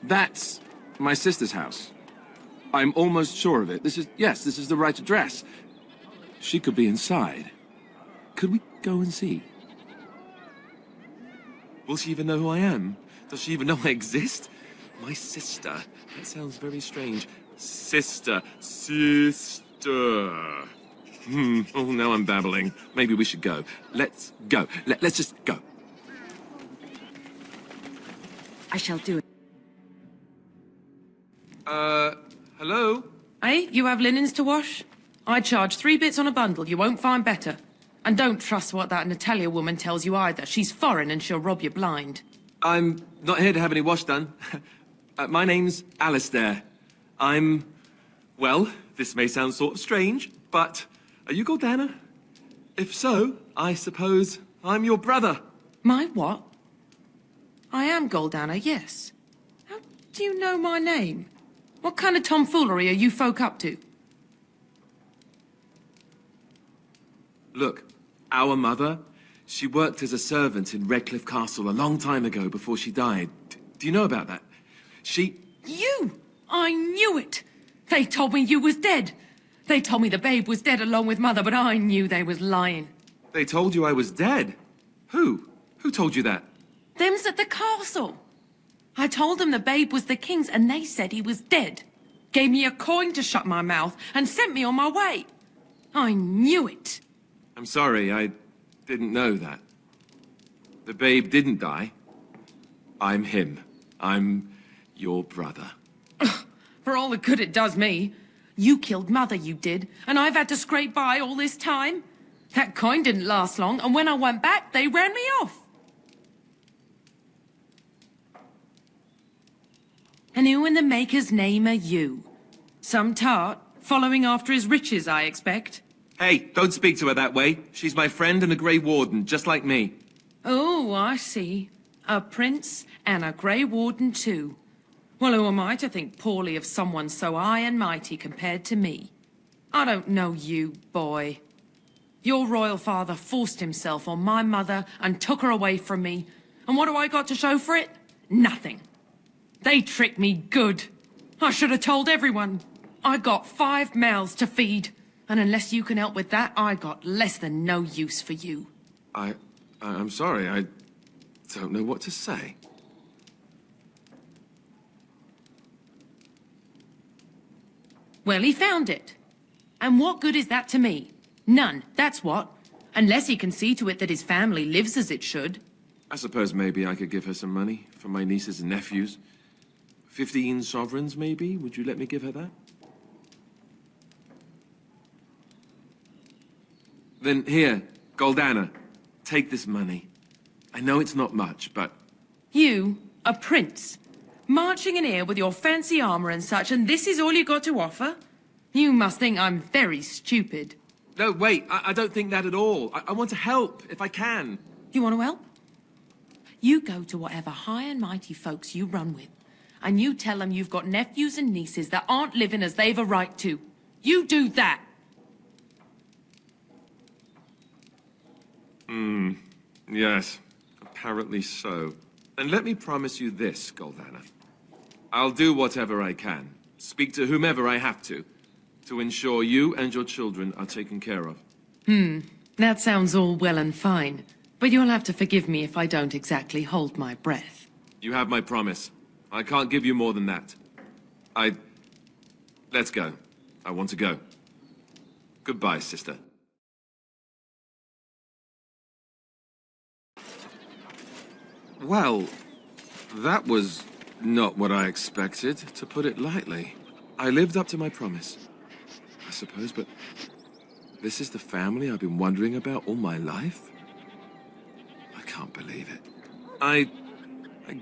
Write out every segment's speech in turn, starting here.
That's my sister's house. I'm almost sure of it. This is the right address. She could be inside. Could we go and see? Will she even know who I am? Does she even know I exist? My sister. That sounds very strange. Sister. Oh, now I'm babbling. Maybe we should go. Let's go. Let's just go. I shall do it. Hello? Hey, you have linens to wash? I charge 3 bits on a bundle. You won't find better. And don't trust what that Natalia woman tells you either. She's foreign and she'll rob you blind. I'm not here to have any wash done. My name's Alistair. Well, this may sound sort of strange, but are you Gordana? If so, I suppose I'm your brother. My what? I am Goldana, yes. How do you know my name? What kind of tomfoolery are you folk up to? Look, our mother, she worked as a servant in Redcliffe Castle a long time ago before she died. Do you know about that? You! I knew it! They told me you was dead. They told me the babe was dead along with mother, but I knew they was lying. They told you I was dead? Who? Who told you that? Them's at the castle. I told them the babe was the king's and they said he was dead. Gave me a coin to shut my mouth and sent me on my way. I knew it. I'm sorry, I didn't know that. The babe didn't die. I'm him. I'm your brother. For all the good it does me. You killed mother, you did, and I've had to scrape by all this time. That coin didn't last long, and when I went back, they ran me off. And who in the maker's name are you? Some tart, following after his riches, I expect. Hey, don't speak to her that way. She's my friend and a Grey Warden, just like me. Oh, I see. A prince and a Grey Warden too. Well, who am I to think poorly of someone so high and mighty compared to me? I don't know you, boy. Your royal father forced himself on my mother and took her away from me. And what do I got to show for it? Nothing. They tricked me good. I should have told everyone. I got 5 mouths to feed. And unless you can help with that, I got less than no use for you. I'm sorry, I don't know what to say. Well, he found it. And what good is that to me? None, that's what. Unless he can see to it that his family lives as it should. I suppose maybe I could give her some money for my nieces and nephews. 15 sovereigns, maybe? Would you let me give her that? Then here, Goldana, take this money. I know it's not much, but... You, a prince, marching in here with your fancy armor and such, and this is all you got to offer? You must think I'm very stupid. No, wait, I don't think that at all. I want to help, if I can. You want to help? You go to whatever high and mighty folks you run with, and you tell them you've got nephews and nieces that aren't living as they've a right to. You do that. Yes, apparently so. And let me promise you this, Goldana. I'll do whatever I can, speak to whomever I have to ensure you and your children are taken care of. That sounds all well and fine, but you'll have to forgive me if I don't exactly hold my breath. You have my promise. I can't give you more than that. Let's go. I want to go. Goodbye, sister. Well, that was not what I expected, to put it lightly. I lived up to my promise, I suppose, but this is the family I've been wondering about all my life? I can't believe it. I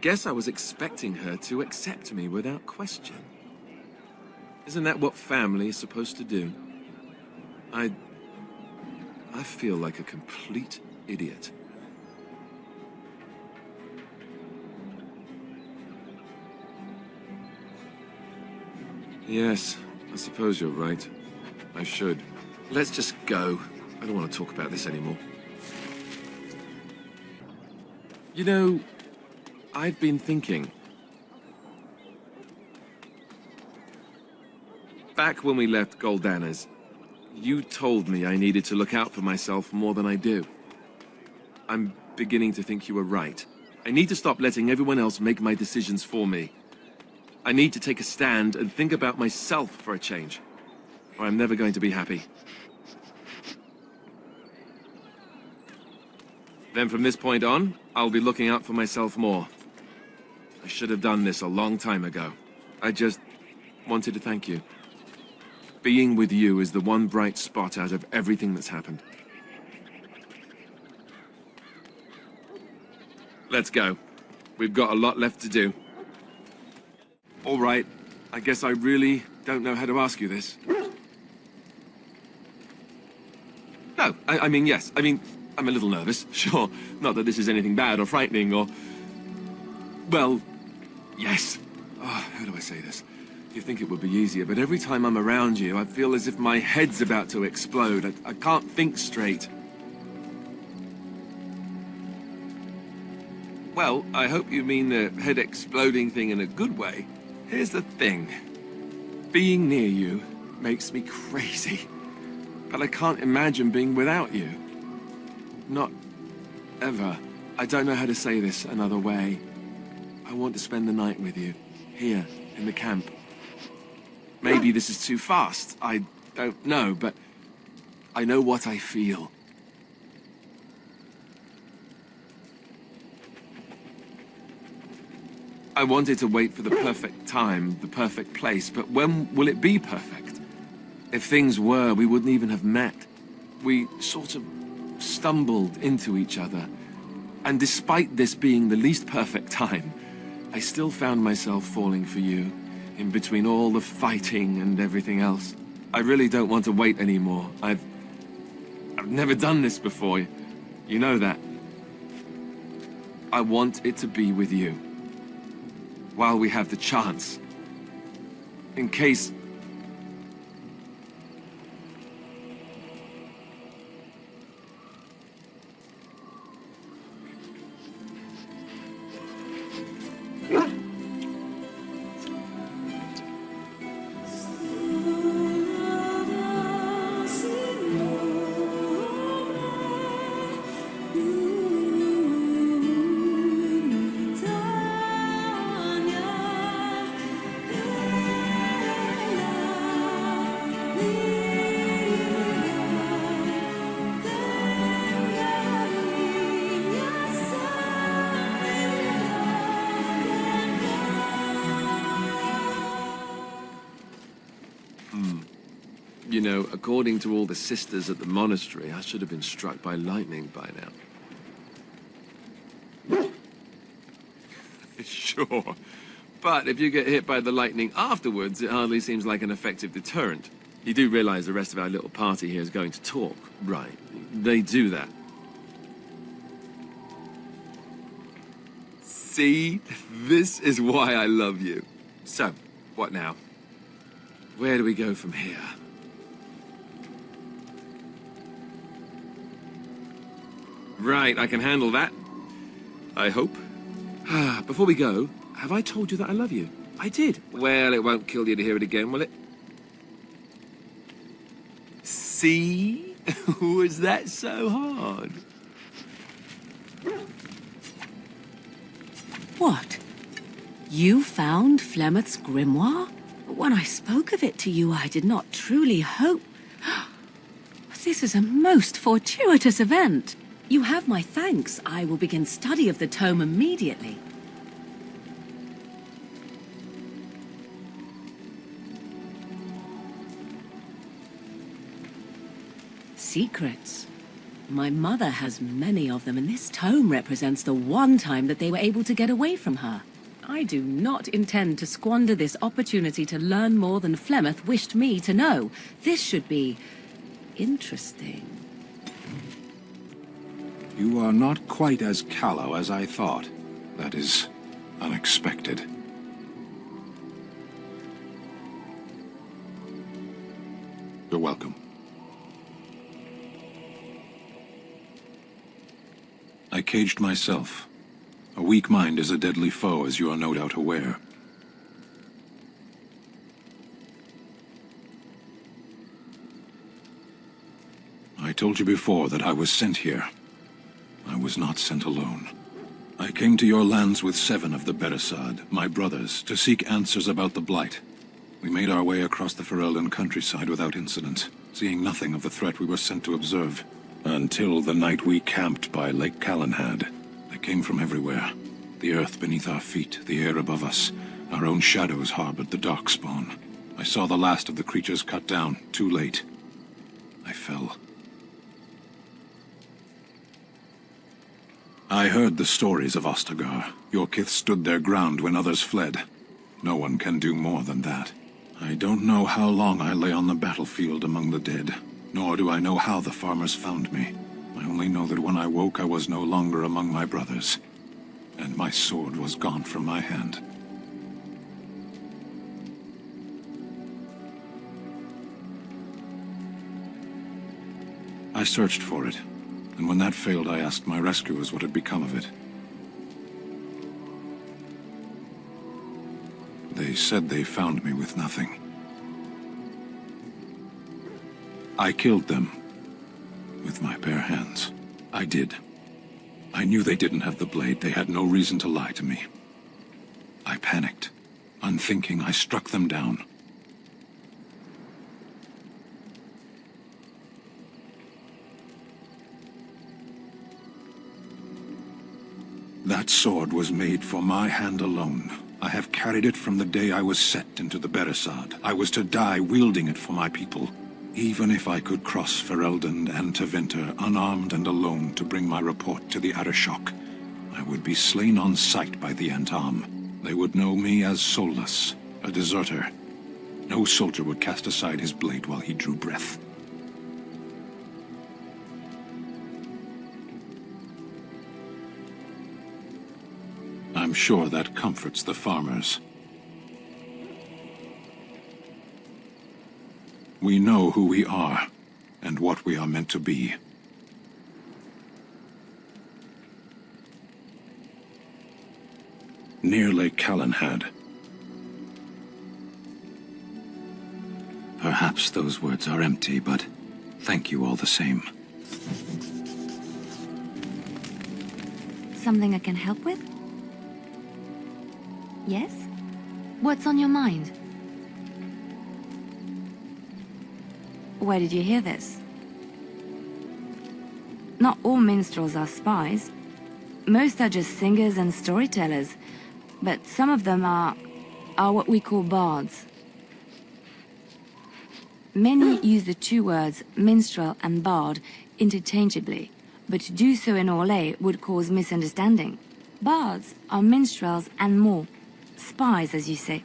guess I was expecting her to accept me without question. Isn't that what family is supposed to do? I feel like a complete idiot. Yes, I suppose you're right. I should. Let's just go. I don't want to talk about this anymore. You know, I've been thinking. Back when we left Goldana's, you told me I needed to look out for myself more than I do. I'm beginning to think you were right. I need to stop letting everyone else make my decisions for me. I need to take a stand and think about myself for a change, or I'm never going to be happy. Then from this point on, I'll be looking out for myself more. I should have done this a long time ago. I just wanted to thank you. Being with you is the one bright spot out of everything that's happened. Let's go. We've got a lot left to do. All right. I guess I really don't know how to ask you this. No, I mean, yes. I mean, I'm a little nervous, sure. Not that this is anything bad or frightening or... Well, yes. Oh, how do I say this? You think it would be easier, but every time I'm around you, I feel as if my head's about to explode. I can't think straight. Well, I hope you mean the head exploding thing in a good way. Here's the thing. Being near you makes me crazy. But I can't imagine being without you. Not ever. I don't know how to say this another way. I want to spend the night with you, here, in the camp. Maybe this is too fast. I don't know, but I know what I feel. I wanted to wait for the perfect time, the perfect place, but when will it be perfect? If things were, we wouldn't even have met. We sort of stumbled into each other. And despite this being the least perfect time, I still found myself falling for you, in between all the fighting and everything else. I really don't want to wait anymore. I've never done this before. You know that. I want it to be with you. While we have the chance. In case... You know, according to all the sisters at the monastery, I should have been struck by lightning by now. Sure. But if you get hit by the lightning afterwards, it hardly seems like an effective deterrent. You do realize the rest of our little party here is going to talk, right? They do that. See? This is why I love you. So, what now? Where do we go from here? Right, I can handle that. I hope. Before we go, have I told you that I love you? I did. Well, it won't kill you to hear it again, will it? See? Was that so hard? What? You found Flemeth's grimoire? When I spoke of it to you, I did not truly hope... This is a most fortuitous event. You have my thanks. I will begin study of the tome immediately. Secrets. My mother has many of them, and this tome represents the one time that they were able to get away from her. I do not intend to squander this opportunity to learn more than Flemeth wished me to know. This should be... interesting. You are not quite as callow as I thought. That is unexpected. You're welcome. I caged myself. A weak mind is a deadly foe, as you are no doubt aware. told you before that I was sent here. I was not sent alone. I came to your lands with 7 of the Beresad, my brothers, to seek answers about the Blight. We made our way across the Ferelden countryside without incident, seeing nothing of the threat we were sent to observe. Until the night we camped by Lake Calenhad. They came from everywhere. The earth beneath our feet, the air above us. Our own shadows harbored the Darkspawn. I saw the last of the creatures cut down, too late. I fell. I heard the stories of Ostagar. Your kith stood their ground when others fled. No one can do more than that. I don't know how long I lay on the battlefield among the dead, nor do I know how the farmers found me. I only know that when I woke I was no longer among my brothers, and my sword was gone from my hand. I searched for it, and when that failed I asked my rescuers what had become of it. They said they found me with nothing. I killed them. With my bare hands. I did. I knew they didn't have the blade. They had no reason to lie to me. I panicked. Unthinking, I struck them down. That sword was made for my hand alone. I have carried it from the day I was set into the Beresad. I was to die wielding it for my people. Even if I could cross Ferelden and Tevinter unarmed and alone to bring my report to the Arishok, I would be slain on sight by the Antam. They would know me as soulless, a deserter. No soldier would cast aside his blade while he drew breath. I'm sure that comforts the farmers. We know who we are, and what we are meant to be. Near Lake Calenhad. Perhaps those words are empty, but thank you all the same. Something I can help with? Yes? What's on your mind? Where did you hear this? Not all minstrels are spies. Most are just singers and storytellers, but some of them are what we call bards. Many use the 2 words minstrel and bard interchangeably, but to do so in Orlais would cause misunderstanding. Bards are minstrels and more. Spies, as you say.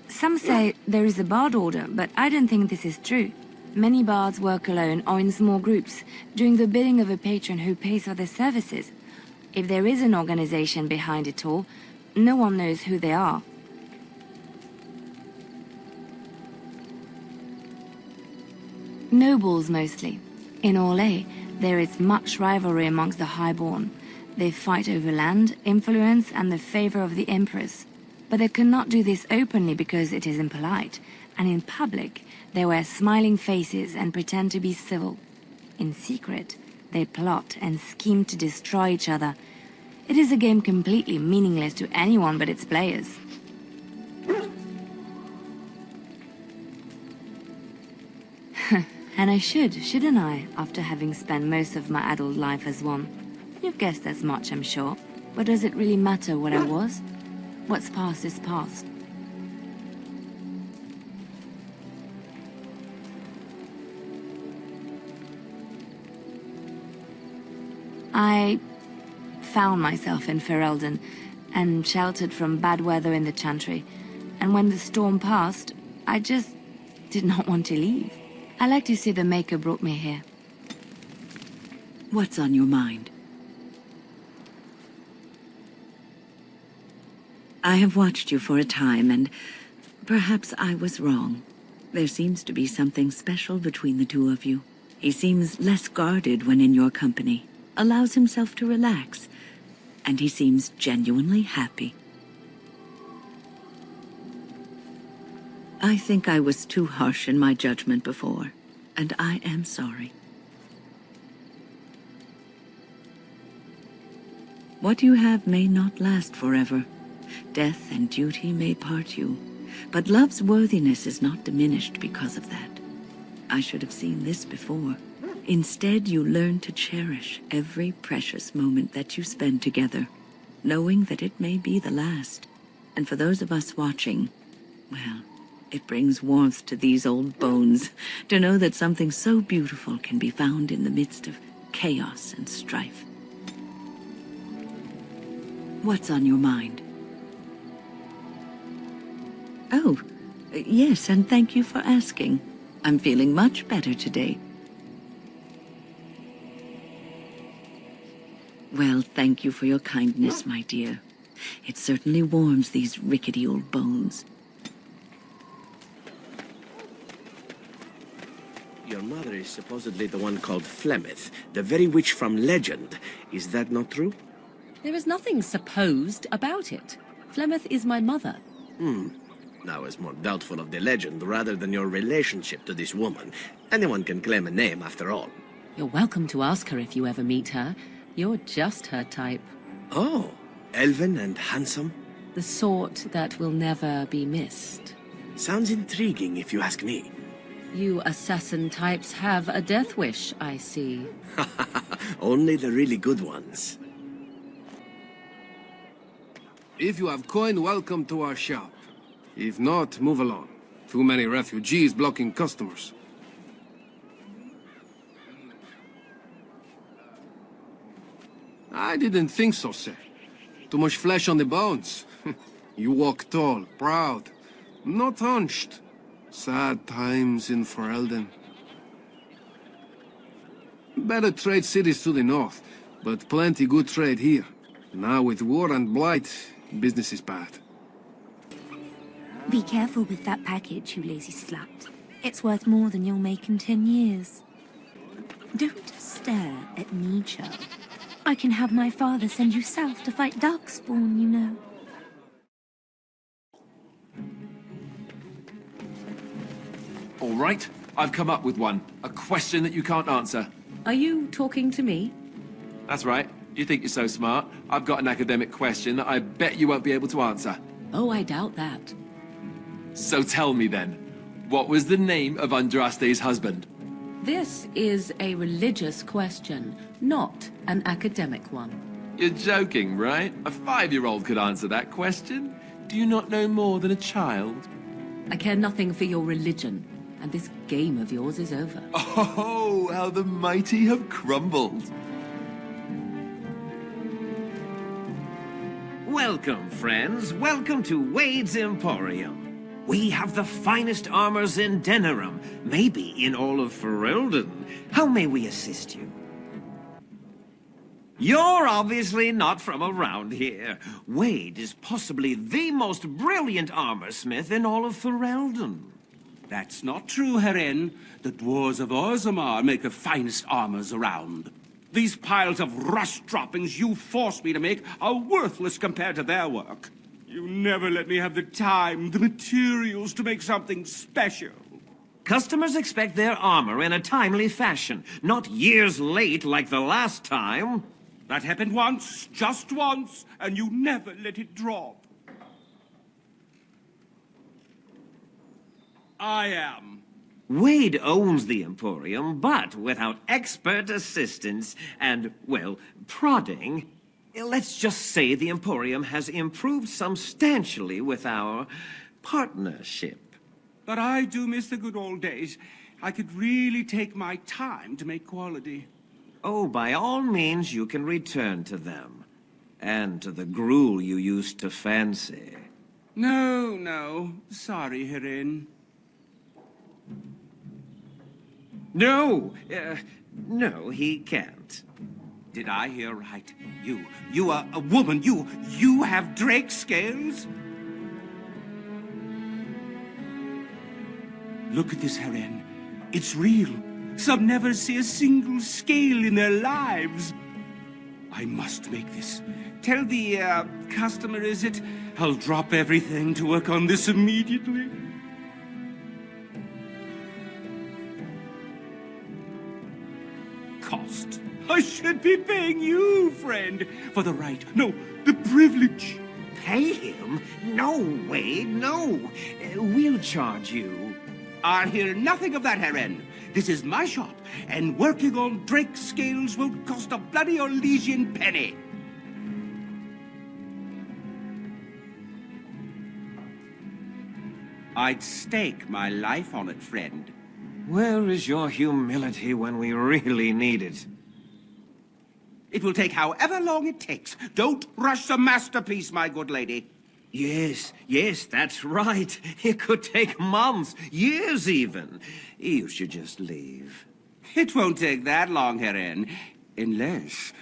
Some say there is a bard order, but I don't think this is true. Many bards work alone or in small groups, doing the bidding of a patron who pays for their services. If there is an organization behind it all, no one knows who they are. Nobles, mostly. In Orlais, there is much rivalry amongst the highborn. They fight over land, influence, and the favor of the empress. But they cannot do this openly because it is impolite, and in public, they wear smiling faces and pretend to be civil. In secret, they plot and scheme to destroy each other. It is a game completely meaningless to anyone but its players. And I shouldn't I, after having spent most of my adult life as one? You've guessed as much, I'm sure. But does it really matter what I was? What's past is past. I found myself in Ferelden and sheltered from bad weather in the Chantry. And when the storm passed, I just did not want to leave. I like to see the Maker brought me here. What's on your mind? I have watched you for a time, and perhaps I was wrong. There seems to be something special between the 2 of you. He seems less guarded when in your company, allows himself to relax, and he seems genuinely happy. I think I was too harsh in my judgment before, and I am sorry. What you have may not last forever. Death and duty may part you, but love's worthiness is not diminished because of that. I should have seen this before. Instead, you learn to cherish every precious moment that you spend together, knowing that it may be the last. And for those of us watching, well, it brings warmth to these old bones to know that something so beautiful can be found in the midst of chaos and strife. What's on your mind? Oh, yes, and thank you for asking. I'm feeling much better today. Well, thank you for your kindness, my dear. It certainly warms these rickety old bones. Your mother is supposedly the one called Flemeth, the very witch from legend. Is that not true? There is nothing supposed about it. Flemeth is my mother. I was more doubtful of the legend rather than your relationship to this woman. Anyone can claim a name after all. You're welcome to ask her if you ever meet her. You're just her type. Oh, elven and handsome? The sort that will never be missed. Sounds intriguing if you ask me. You assassin types have a death wish, I see. Only the really good ones. If you have coin, welcome to our shop. If not, move along. Too many refugees blocking customers. I didn't think so, sir. Too much flesh on the bones. You walk tall, proud, not hunched. Sad times in Ferelden. Better trade cities to the north, but plenty good trade here. Now with war and blight, business is bad. Be careful with that package, you lazy slut. It's worth more than you'll make in 10 years. Don't stare at me, Cho. I can have my father send you south to fight Darkspawn, you know. All right, I've come up with one. A question that you can't answer. Are you talking to me? That's right. You think you're so smart. I've got an academic question that I bet you won't be able to answer. Oh, I doubt that. So tell me then, what was the name of Andraste's husband? This is a religious question, not an academic one. You're joking, right? A 5-year-old could answer that question. Do you not know more than a child? I care nothing for your religion, and this game of yours is over. Oh, how the mighty have crumbled. Welcome, friends. Welcome to Wade's Emporium. We have the finest armors in Denerim, maybe in all of Ferelden. How may we assist you? You're obviously not from around here. Wade is possibly the most brilliant armorsmith in all of Ferelden. That's not true, Heren. The dwarves of Orzammar make the finest armors around. These piles of rust droppings you forced me to make are worthless compared to their work. You never let me have the time, the materials to make something special. Customers expect their armor in a timely fashion, not years late like the last time. That happened once, just once, and you never let it drop. I am. Wade owns the Emporium, but without expert assistance and, well, prodding, let's just say the Emporium has improved substantially with our partnership. But I do miss the good old days. I could really take my time to make quality. Oh, by all means, you can return to them. And to the gruel you used to fancy. No. Sorry, Heren. No, no, he can't. Did I hear right? You are a woman. You have drake scales? Look at this, Heren. It's real. Some never see a single scale in their lives. I must make this. Tell the, customer, is it? I'll drop everything to work on this immediately. Cost. I should be paying you, friend, for the right, no, the privilege. Pay him? No, Wade, no. We'll charge you. I'll hear nothing of that, Herren. This is my shop, and working on Drake's scales won't cost a bloody Orlesian penny. I'd stake my life on it, friend. Where is your humility when we really need it? It will take however long it takes. Don't rush the masterpiece, my good lady. Yes, that's right. It could take months, years even. You should just leave. It won't take that long, Herren. Unless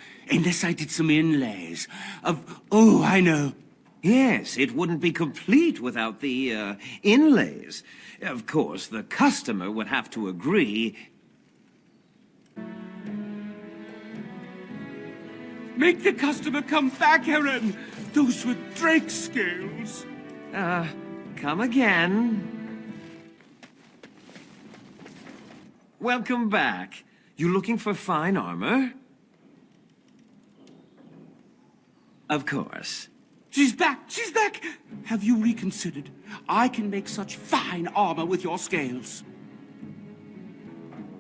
I did some inlays of... Oh, I know. Yes, it wouldn't be complete without the, inlays. Of course, the customer would have to agree. Make the customer come back, Herren. Those were Drake's scales. Come again. Welcome back. You looking for fine armor? Of course. She's back! She's back! Have you reconsidered? I can make such fine armor with your scales.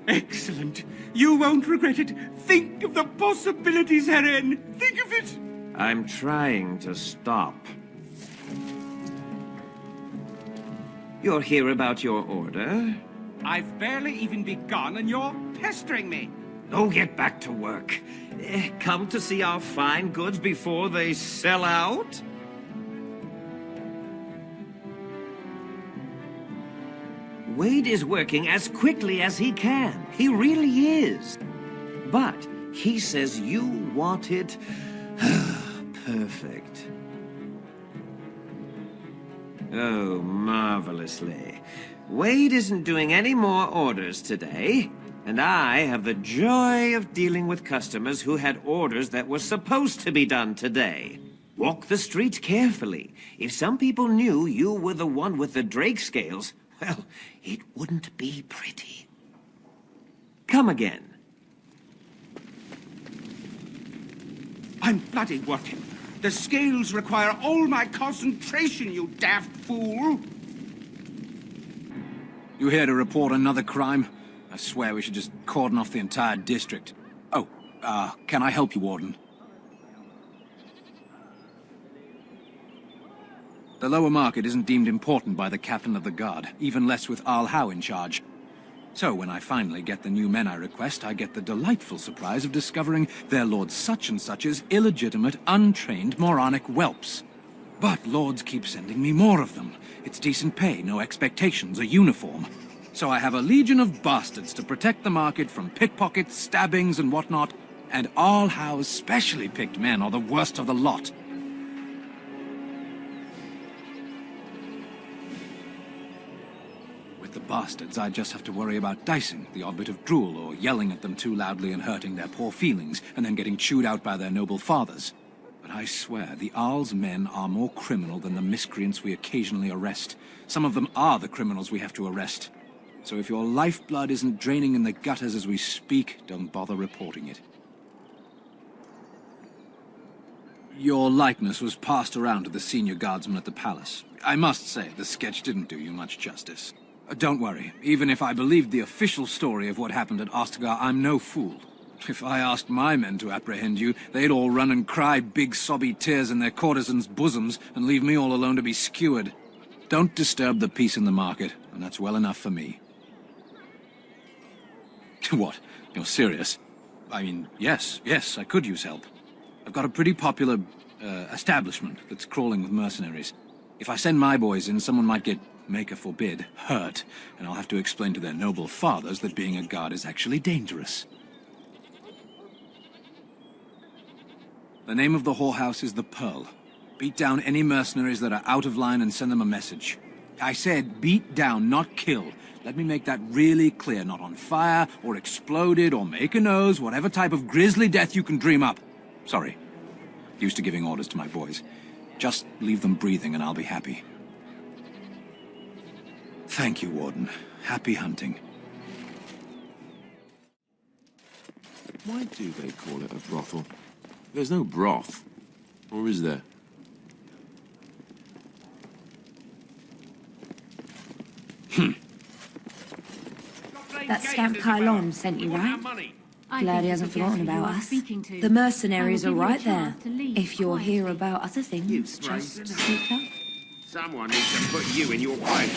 Excellent. You won't regret it. Think of the possibilities, Herren. Think of it. I'm trying to stop. You're here about your order? I've barely even begun and you're pestering me. Oh, get back to work. Come to see our fine goods before they sell out? Wade is working as quickly as he can. He really is. But he says you want it perfect. Oh, marvelously. Wade isn't doing any more orders today, and I have the joy of dealing with customers who had orders that were supposed to be done today. Walk the streets carefully. If some people knew you were the one with the Drake scales, well, it wouldn't be pretty. Come again. I'm bloody working. The scales require all my concentration, you daft fool. You here to report another crime? I swear we should just cordon off the entire district. Oh, can I help you, Warden? The lower market isn't deemed important by the captain of the guard, even less with Al Howe in charge. So when I finally get the new men I request, I get the delightful surprise of discovering their Lord Such-and-Such's illegitimate, untrained, moronic whelps. But lords keep sending me more of them. It's decent pay, no expectations, a uniform. So I have a legion of bastards to protect the market from pickpockets, stabbings, and whatnot, and Al Howe's specially picked men are the worst of the lot. With the bastards, I just have to worry about dicing, the odd bit of drool, or yelling at them too loudly and hurting their poor feelings, and then getting chewed out by their noble fathers. But I swear, the Arl's men are more criminal than the miscreants we occasionally arrest. Some of them are the criminals we have to arrest. So if your lifeblood isn't draining in the gutters as we speak, don't bother reporting it. Your likeness was passed around to the senior guardsman at the palace. I must say, the sketch didn't do you much justice. Don't worry, even if I believed the official story of what happened at Ostagar, I'm no fool. If I asked my men to apprehend you, they'd all run and cry big sobby tears in their courtesans' bosoms and leave me all alone to be skewered. Don't disturb the peace in the market, and that's well enough for me. What? You're serious? I mean, yes, I could use help. I've got a pretty popular, establishment that's crawling with mercenaries. If I send my boys in, someone might get, maker forbid, hurt, and I'll have to explain to their noble fathers that being a guard is actually dangerous. The name of the whorehouse is the Pearl. Beat down any mercenaries that are out of line and send them a message. I said beat down, not kill. Let me make that really clear. Not on fire, or exploded, or make a nose, whatever type of grisly death you can dream up. Sorry. Used to giving orders to my boys. Just leave them breathing and I'll be happy. Thank you, Warden. Happy hunting. Why do they call it a brothel? There's no broth. Or is there? That scamp Kylon sent you, right? Glad he hasn't forgotten about us. The mercenaries are right there. If you're here about other things, just speak up. Someone needs to put you in your place.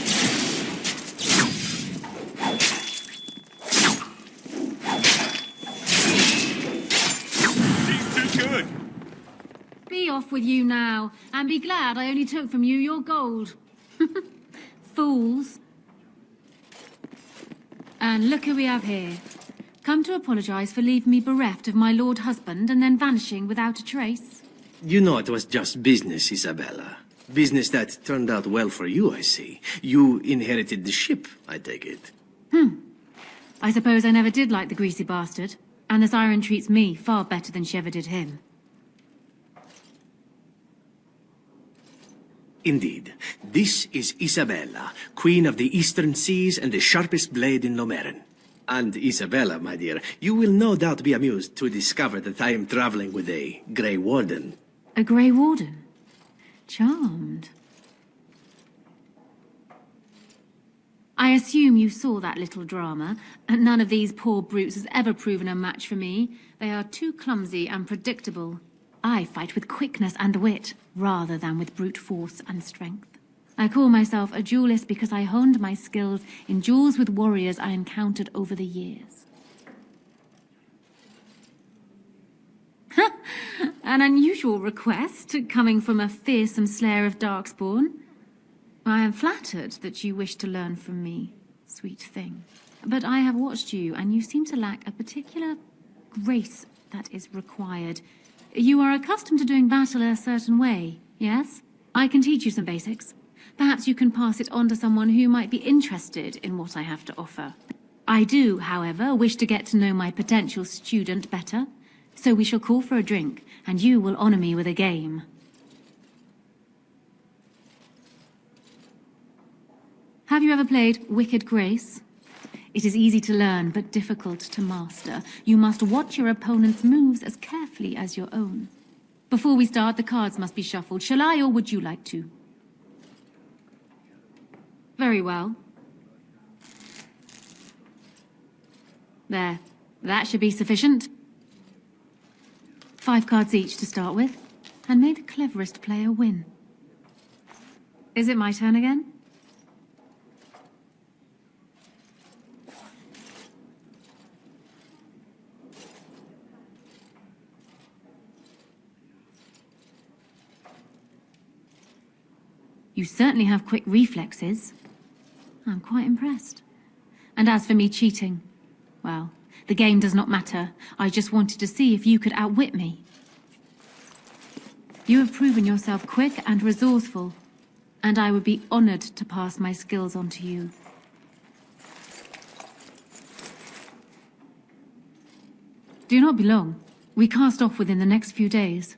Seems too good. Be off with you now, and be glad I only took from you your gold. Fools. And look who we have here. Come to apologize for leaving me bereft of my lord husband and then vanishing without a trace. You know it was just business, Isabella. Business that turned out well for you, I see. You inherited the ship, I take it. I suppose I never did like the greasy bastard, and the siren treats me far better than she ever did him. Indeed. This is Isabella, Queen of the Eastern Seas and the sharpest blade in Lomerin. And Isabella, my dear, you will no doubt be amused to discover that I am traveling with a Grey Warden. A Grey Warden? Charmed. I assume you saw that little drama, and none of these poor brutes has ever proven a match for me. They are too clumsy and predictable. I fight with quickness and wit, rather than with brute force and strength. I call myself a duelist because I honed my skills in duels with warriors I encountered over the years. An unusual request, coming from a fearsome slayer of Darkspawn. I am flattered that you wish to learn from me, sweet thing. But I have watched you, and you seem to lack a particular grace that is required. You are accustomed to doing battle a certain way, yes? I can teach you some basics. Perhaps you can pass it on to someone who might be interested in what I have to offer. I do, however, wish to get to know my potential student better. So we shall call for a drink, and you will honor me with a game. Have you ever played Wicked Grace? It is easy to learn, but difficult to master. You must watch your opponent's moves as carefully as your own. Before we start, the cards must be shuffled. Shall I, or would you like to? Very well. There. That should be sufficient. 5 cards each to start with, and may the cleverest player win. Is it my turn again? You certainly have quick reflexes. I'm quite impressed. And as for me cheating, well, the game does not matter. I just wanted to see if you could outwit me. You have proven yourself quick and resourceful, and I would be honored to pass my skills on to you. Do not be long. We cast off within the next few days.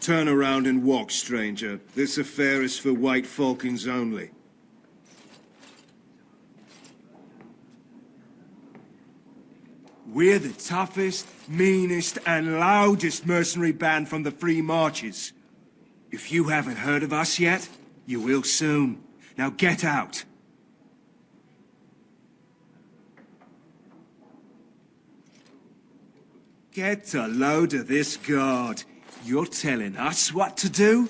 Turn around and walk, stranger. This affair is for White Falcons only. We're the toughest, meanest, and loudest mercenary band from the Free Marches. If you haven't heard of us yet, you will soon. Now get out. Get a load of this guard. You're telling us what to do?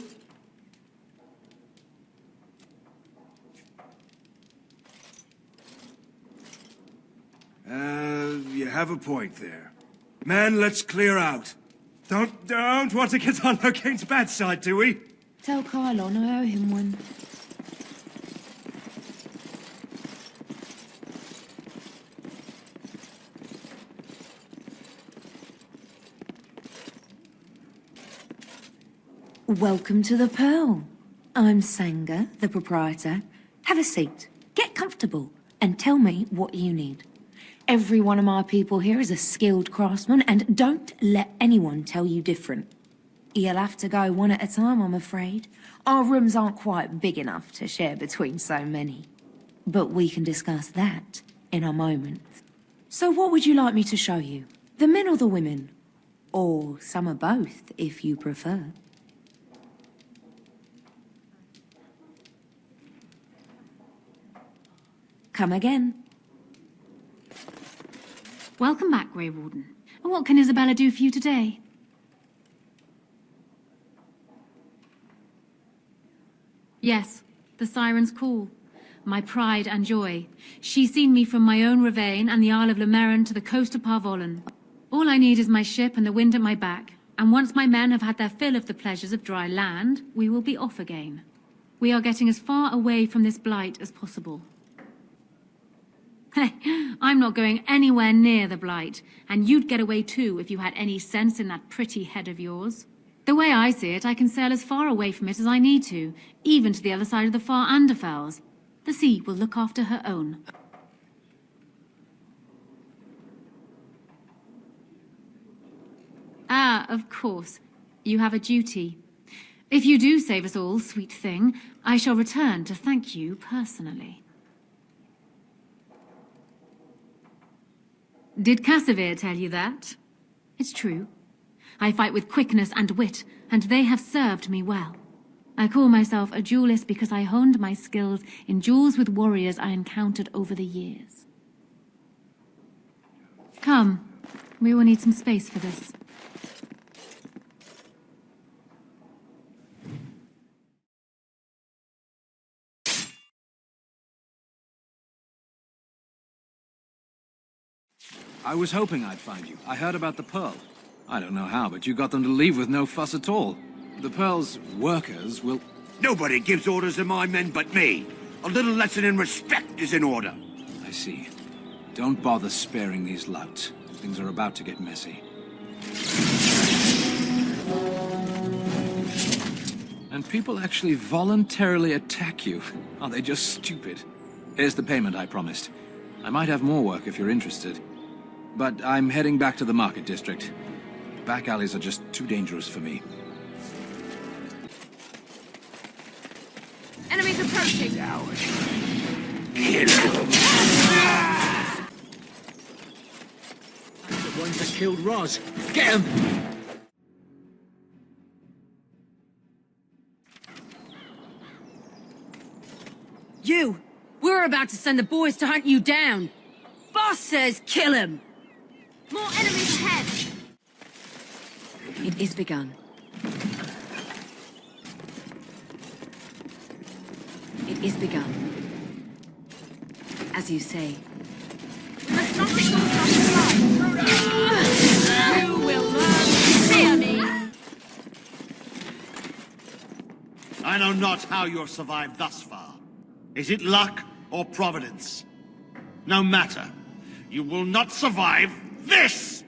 You have a point there. Man, let's clear out. Don't want to get on Locane's bad side, do we? Tell Kylon I owe him one. Welcome to the Pearl. I'm Sanga, the proprietor. Have a seat, get comfortable, and tell me what you need. Every one of my people here is a skilled craftsman, and don't let anyone tell you different. You'll have to go one at a time, I'm afraid. Our rooms aren't quite big enough to share between so many. But we can discuss that in a moment. So what would you like me to show you? The men or the women? Or some of both, if you prefer. Come again. Welcome back, Grey Warden. And what can Isabella do for you today? Yes, the Siren's call. My pride and joy. She's seen me from my own Ravane and the Isle of Lemerin to the coast of Parvolan. All I need is my ship and the wind at my back. And once my men have had their fill of the pleasures of dry land, we will be off again. We are getting as far away from this blight as possible. Hey, I'm not going anywhere near the blight, and you'd get away too if you had any sense in that pretty head of yours. The way I see it, I can sail as far away from it as I need to, even to the other side of the far Anderfels. The sea will look after her own. Ah, of course. You have a duty. If you do save us all, sweet thing, I shall return to thank you personally. Did Cassavir tell you that? It's true. I fight with quickness and wit, and they have served me well. I call myself a duelist because I honed my skills in duels with warriors I encountered over the years. Come, we will need some space for this. I was hoping I'd find you. I heard about the Pearl. I don't know how, but you got them to leave with no fuss at all. The Pearl's workers will... Nobody gives orders to my men but me. A little lesson in respect is in order. I see. Don't bother sparing these louts. Things are about to get messy. And people actually voluntarily attack you. Are they just stupid? Here's the payment I promised. I might have more work if you're interested. But I'm heading back to the market district. Back alleys are just too dangerous for me. Enemies approaching! Kill The ones that killed Roz. Get him! You! We're about to send the boys to hunt you down! Boss says kill him! More enemies ahead! It is begun. It is begun. As you say. We must not get caught off the line! You will learn to fear me! I know not how you have survived thus far. Is it luck or providence? No matter. You will not survive this!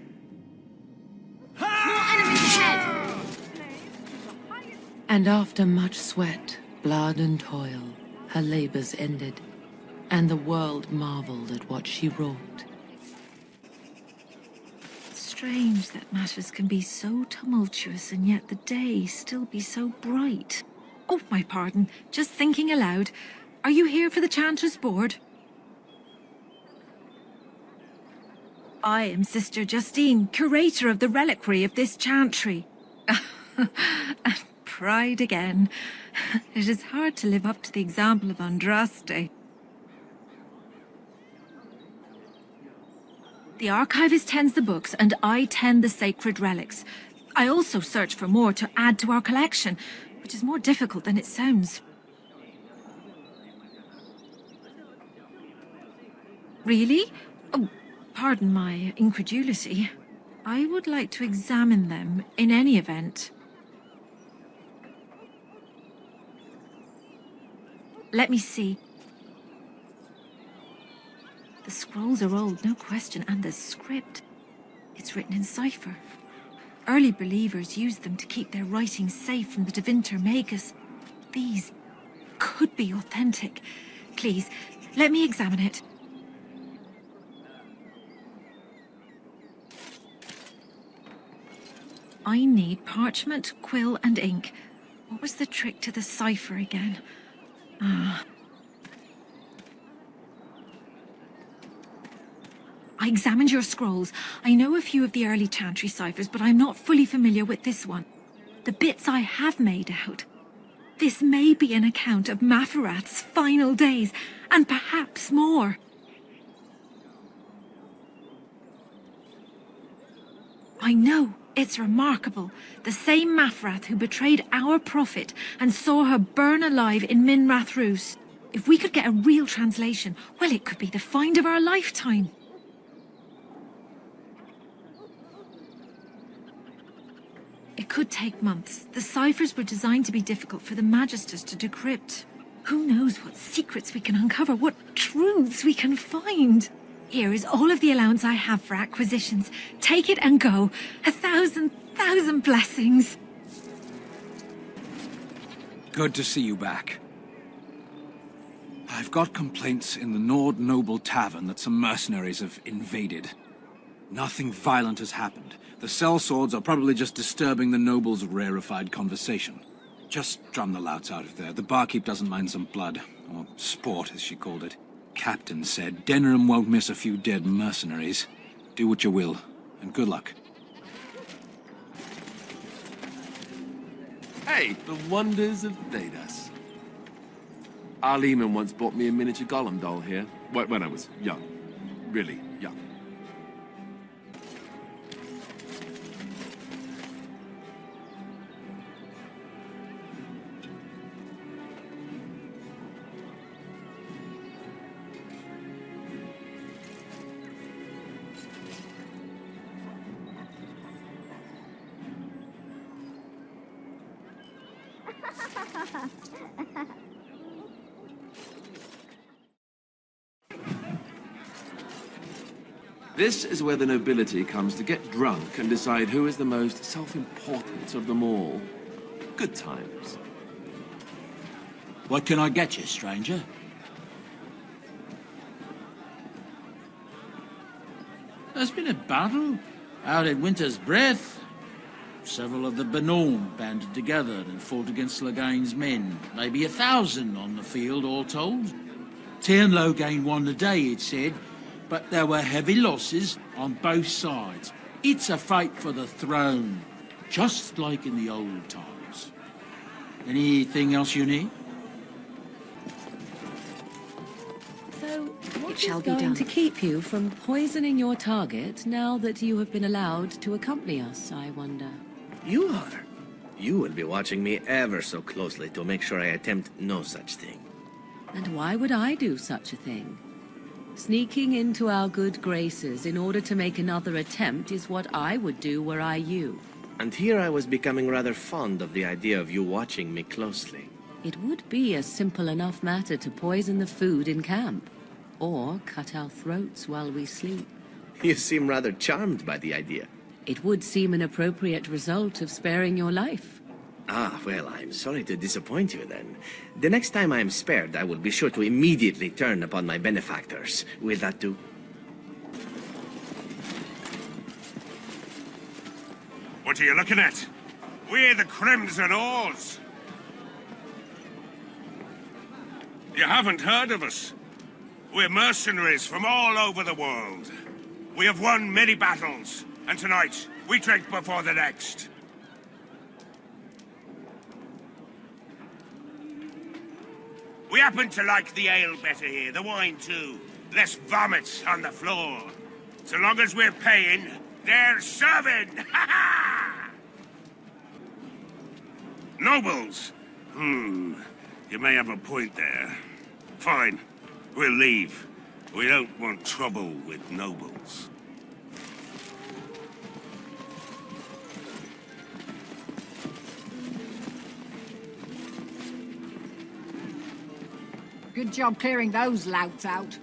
More enemies ahead! And after much sweat, blood and toil, her labors ended, and the world marveled at what she wrought. Strange that matters can be so tumultuous and yet the day still be so bright. Oh, my pardon. Just thinking aloud. Are you here for the Chanter's Board? I am Sister Justine, curator of the reliquary of this chantry. Pride again. It is hard to live up to the example of Andraste. The archivist tends the books, and I tend the sacred relics. I also search for more to add to our collection, which is more difficult than it sounds. Really? Oh, pardon my incredulity. I would like to examine them in any event. Let me see. The scrolls are old, no question, and the script. It's written in cipher. Early believers used them to keep their writings safe from the Devinter Magus. These could be authentic. Please, let me examine it. I need parchment, quill, and ink. What was the trick to the cipher again? I examined your scrolls. I know a few of the early chantry ciphers, but I'm not fully familiar with this one. The bits I have made out. This may be an account of Maferath's final days, and perhaps more. I know, it's remarkable. The same Maferath who betrayed our prophet and saw her burn alive in Minrath Rus. If we could get a real translation, well, it could be the find of our lifetime. It could take months. The ciphers were designed to be difficult for the Magisters to decrypt. Who knows what secrets we can uncover, what truths we can find. Here is all of the allowance I have for acquisitions. Take it and go. 1,000 blessings. Good to see you back. I've got complaints in the Nord Noble Tavern that some mercenaries have invaded. Nothing violent has happened. The sellswords are probably just disturbing the nobles' rarefied conversation. Just drum the louts out of there. The barkeep doesn't mind some blood. Or sport, as she called it. Captain said Denham won't miss a few dead mercenaries. Do what you will, and good luck. Hey, the wonders of Thedas. Our Lehman once bought me a miniature Gollum doll here, when I was young. Really young. This is where the nobility comes to get drunk and decide who is the most self-important of them all. Good times. What can I get you, stranger? There's been a battle out at Winter's Breath. Several of the Benorm banded together and fought against Loghain's men. Maybe 1,000 on the field, all told. Tyrn Loghain won the day, it said, but there were heavy losses on both sides. It's a fight for the throne, just like in the old times. Anything else you need? So, what is going to keep you from poisoning your target now that you have been allowed to accompany us, I wonder? You are. You will be watching me ever so closely to make sure I attempt no such thing. And why would I do such a thing? Sneaking into our good graces in order to make another attempt is what I would do were I you. And here I was becoming rather fond of the idea of you watching me closely. It would be a simple enough matter to poison the food in camp, or cut our throats while we sleep. You seem rather charmed by the idea. It would seem an appropriate result of sparing your life. Ah, well, I'm sorry to disappoint you then. The next time I am spared, I will be sure to immediately turn upon my benefactors. Will that do? What are you looking at? We're the Crimson Oars. You haven't heard of us. We're mercenaries from all over the world. We have won many battles, and tonight we drink before the next. We happen to like the ale better here, the wine too. Less vomit on the floor. So long as we're paying, they're serving! Ha ha! Nobles? You may have a point there. Fine, we'll leave. We don't want trouble with nobles. Good job clearing those louts out.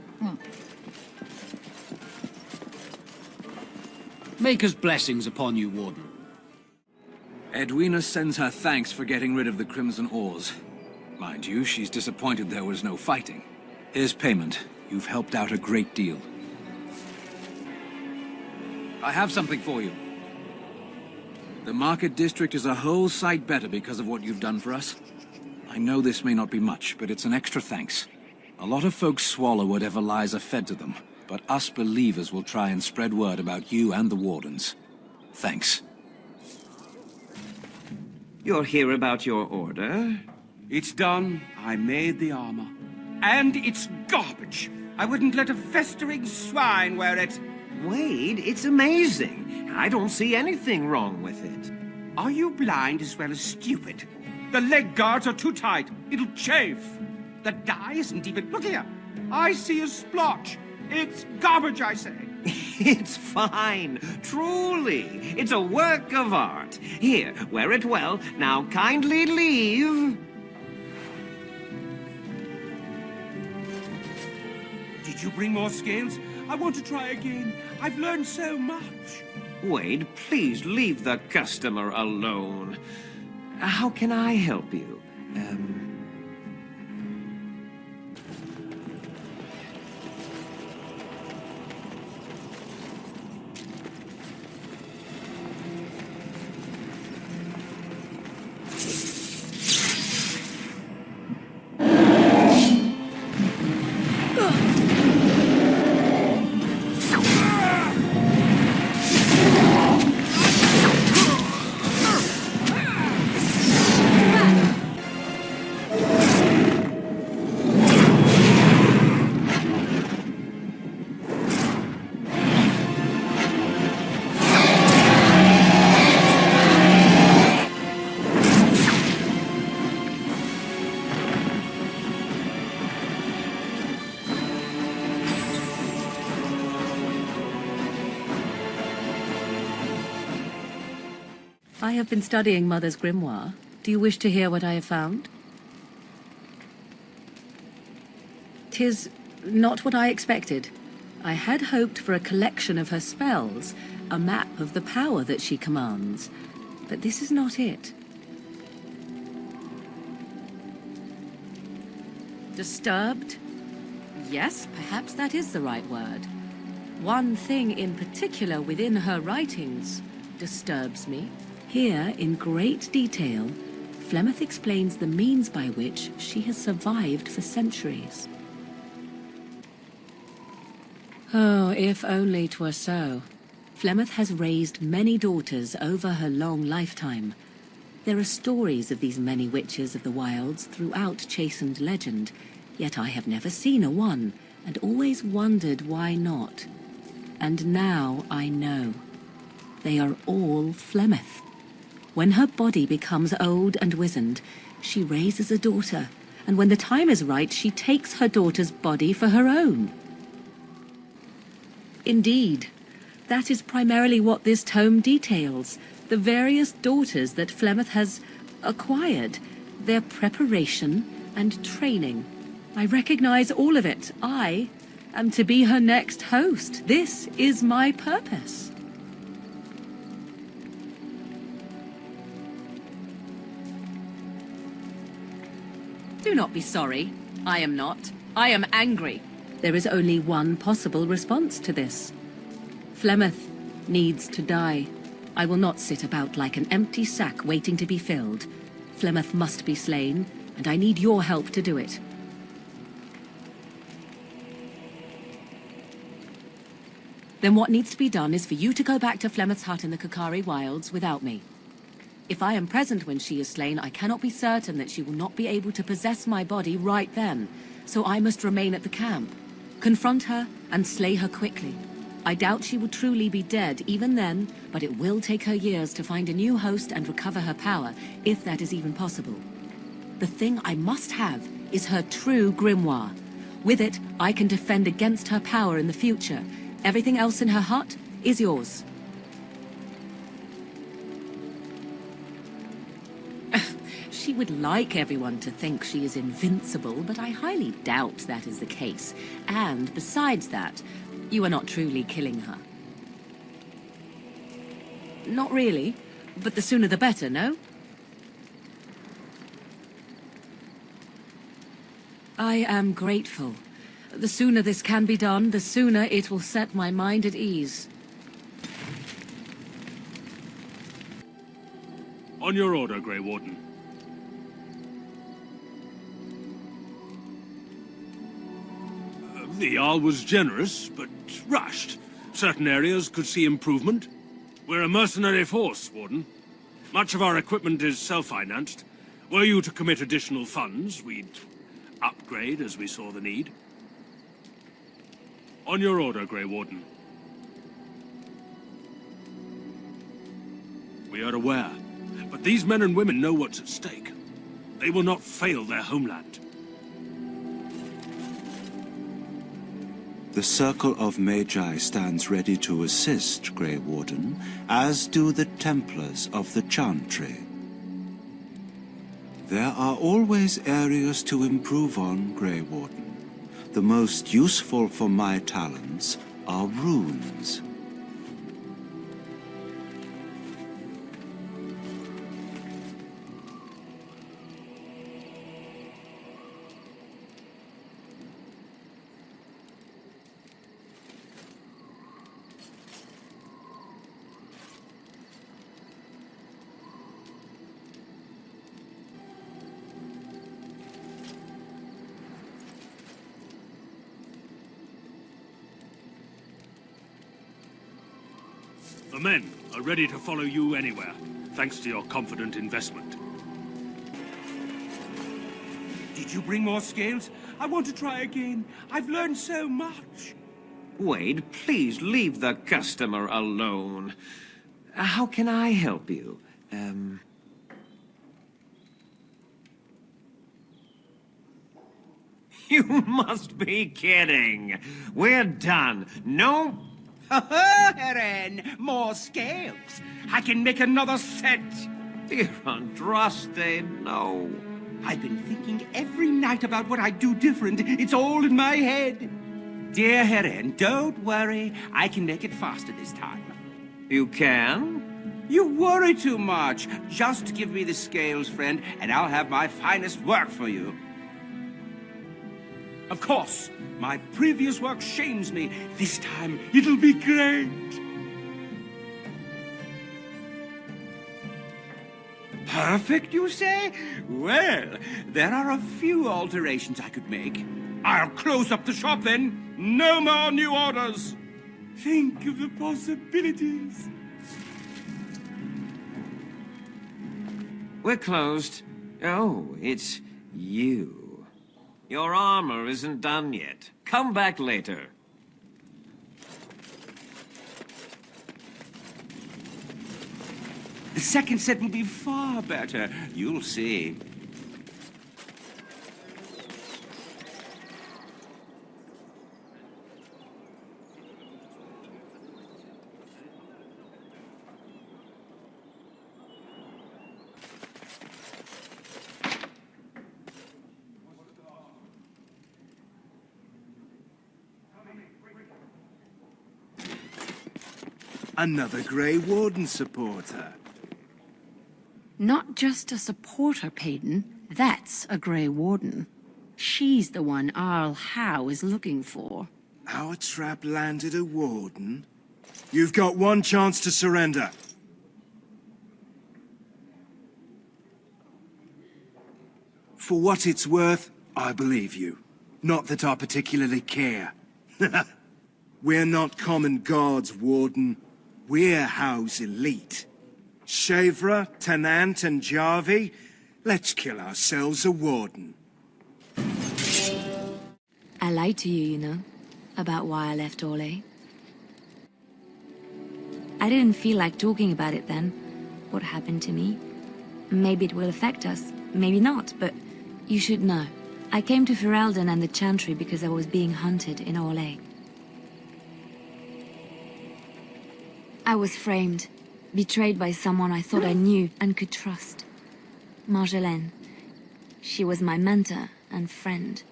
Maker's blessings upon you, Warden. Edwina sends her thanks for getting rid of the Crimson Oars. Mind you, she's disappointed there was no fighting. Here's payment. You've helped out a great deal. I have something for you. The Market District is a whole sight better because of what you've done for us. I know this may not be much, but it's an extra thanks. A lot of folks swallow whatever lies are fed to them, but us believers will try and spread word about you and the Wardens. Thanks. You're here about your order? It's done. I made the armor. And it's garbage. I wouldn't let a festering swine wear it. Wade, it's amazing. I don't see anything wrong with it. Are you blind as well as stupid? The leg guards are too tight. It'll chafe. The dye isn't even... Look here. I see a splotch. It's garbage, I say. It's fine. Truly. It's a work of art. Here, wear it well. Now kindly leave. Did you bring more scales? I want to try again. I've learned so much. Wade, please leave the customer alone. How can I help you? I have been studying Mother's grimoire. Do you wish to hear what I have found? 'Tis not what I expected. I had hoped for a collection of her spells, a map of the power that she commands. But this is not it. Disturbed? Yes, perhaps that is the right word. One thing in particular within her writings disturbs me. Here, in great detail, Flemeth explains the means by which she has survived for centuries. Oh, if only 'twere so. Flemeth has raised many daughters over her long lifetime. There are stories of these many witches of the wilds throughout chastened legend, yet I have never seen a one, and always wondered why not. And now I know. They are all Flemeth. When her body becomes old and wizened, she raises a daughter, and when the time is right, she takes her daughter's body for her own. Indeed, that is primarily what this tome details, the various daughters that Flemeth has acquired, their preparation and training. I recognize all of it. I am to be her next host. This is my purpose. Do not be sorry. I am not. I am angry. There is only one possible response to this. Flemeth needs to die. I will not sit about like an empty sack waiting to be filled. Flemeth must be slain, and I need your help to do it. Then what needs to be done is for you to go back to Flemeth's hut in the Kakari Wilds without me. If I am present when she is slain, I cannot be certain that she will not be able to possess my body right then, so I must remain at the camp. Confront her and slay her quickly. I doubt she will truly be dead even then, but it will take her years to find a new host and recover her power, if that is even possible. The thing I must have is her true grimoire. With it, I can defend against her power in the future. Everything else in her hut is yours. She would like everyone to think she is invincible, but I highly doubt that is the case. And besides that, you are not truly killing her. Not really, but the sooner the better, no? I am grateful. The sooner this can be done, the sooner it will set my mind at ease. On your order, Grey Warden. The Jarl was generous, but rushed. Certain areas could see improvement. We're a mercenary force, Warden. Much of our equipment is self-financed. Were you to commit additional funds, we'd upgrade as we saw the need. On your order, Grey Warden. We are aware, but these men and women know what's at stake. They will not fail their homeland. The Circle of Magi stands ready to assist, Grey Warden, as do the Templars of the Chantry. There are always areas to improve on, Grey Warden. The most useful for my talents are runes. The men are ready to follow you anywhere, thanks to your confident investment. Did you bring more scales? I want to try again. I've learned so much. Wade, please leave the customer alone. How can I help you? You must be kidding. We're done. No... Heren, more scales. I can make another set. Dear Andraste, no. I've been thinking every night about what I'd do different. It's all in my head. Dear Heren, don't worry. I can make it faster this time. You can? You worry too much. Just give me the scales, friend, and I'll have my finest work for you. Of course, my previous work shames me. This time, it'll be great. Perfect, you say? Well, there are a few alterations I could make. I'll close up the shop then. No more new orders. Think of the possibilities. We're closed. Oh, it's you. Your armor isn't done yet. Come back later. The second set will be far better. You'll see. Another Grey Warden supporter. Not just a supporter, Payton. That's a Grey Warden. She's the one Arl Howe is looking for. Our trap landed a Warden? You've got one chance to surrender. For what it's worth, I believe you. Not that I particularly care. We're not common guards, Warden. We're Howe's elite. Shavra, Tennant, and Jarvie, let's kill ourselves a Warden. I lied to you, you know, about why I left Orlais. I didn't feel like talking about it then, what happened to me. Maybe it will affect us, maybe not, but you should know. I came to Ferelden and the Chantry because I was being hunted in Orlais. I was framed, betrayed by someone I thought I knew and could trust. Marjolaine. She was my mentor and friend.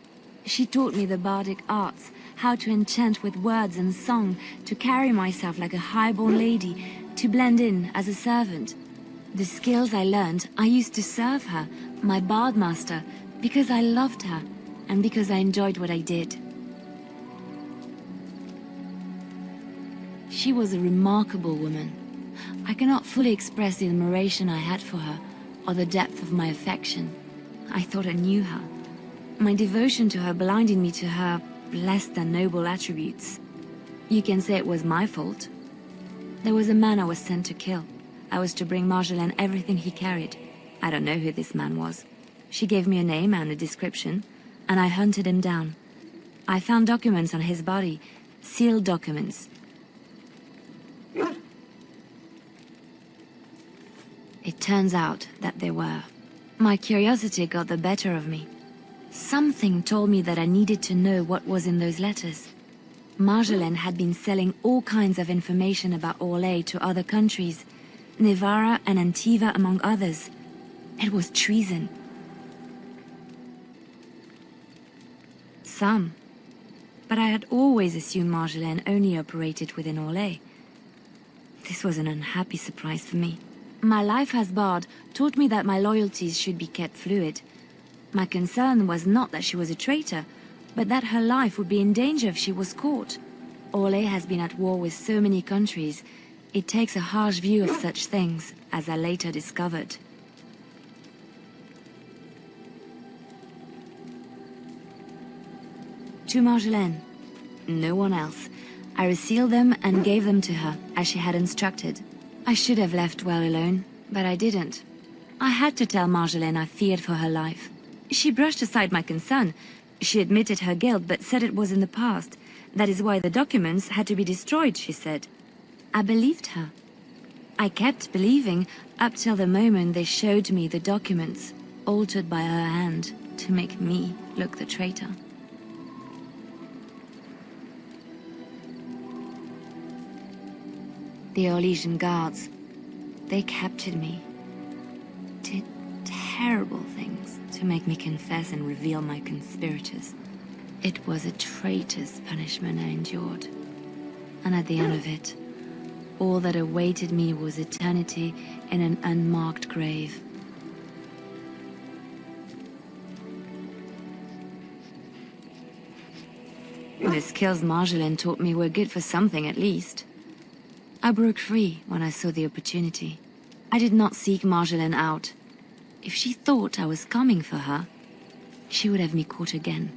She taught me the bardic arts, how to enchant with words and song, to carry myself like a highborn lady, to blend in as a servant. The skills I learned, I used to serve her, my bard master, because I loved her, and because I enjoyed what I did. She was a remarkable woman. I cannot fully express the admiration I had for her, or the depth of my affection. I thought I knew her. My devotion to her blinded me to her less than noble attributes. You can say it was my fault. There was a man I was sent to kill. I was to bring Marjolaine everything he carried. I don't know who this man was. She gave me a name and a description, and I hunted him down. I found documents on his body, sealed documents. It turns out that they were. My curiosity got the better of me. Something told me that I needed to know what was in those letters. Marjolaine had been selling all kinds of information about Orlais to other countries, Nevara and Antiva among others. It was treason. Some. But I had always assumed Marjolaine only operated within Orlais. This was an unhappy surprise for me. My life as Bard taught me that my loyalties should be kept fluid. My concern was not that she was a traitor, but that her life would be in danger if she was caught. Orlais has been at war with so many countries. It takes a harsh view of such things, as I later discovered. To Marjolaine. No one else. I resealed them and gave them to her, as she had instructed. I should have left well alone, but I didn't. I had to tell Marjolaine I feared for her life. She brushed aside my concern. She admitted her guilt, but said it was in the past. That is why the documents had to be destroyed, she said. I believed her. I kept believing up till the moment they showed me the documents, altered by her hand, to make me look the traitor. The Orlesian guards, they captured me. Did terrible things to make me confess and reveal my conspirators. It was a traitor's punishment I endured. And at the end of it, all that awaited me was eternity in an unmarked grave. The skills Marjolaine taught me were good for something at least. I broke free when I saw the opportunity. I did not seek Marjolaine out. If she thought I was coming for her, she would have me caught again.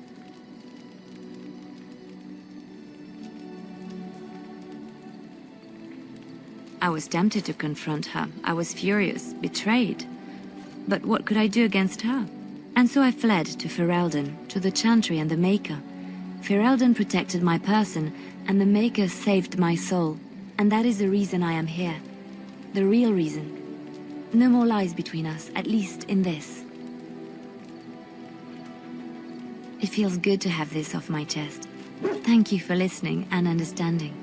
I was tempted to confront her. I was furious, betrayed. But what could I do against her? And so I fled to Ferelden, to the Chantry and the Maker. Ferelden protected my person, and the Maker saved my soul. And that is the reason I am here. The real reason. No more lies between us, at least in this. It feels good to have this off my chest. Thank you for listening and understanding.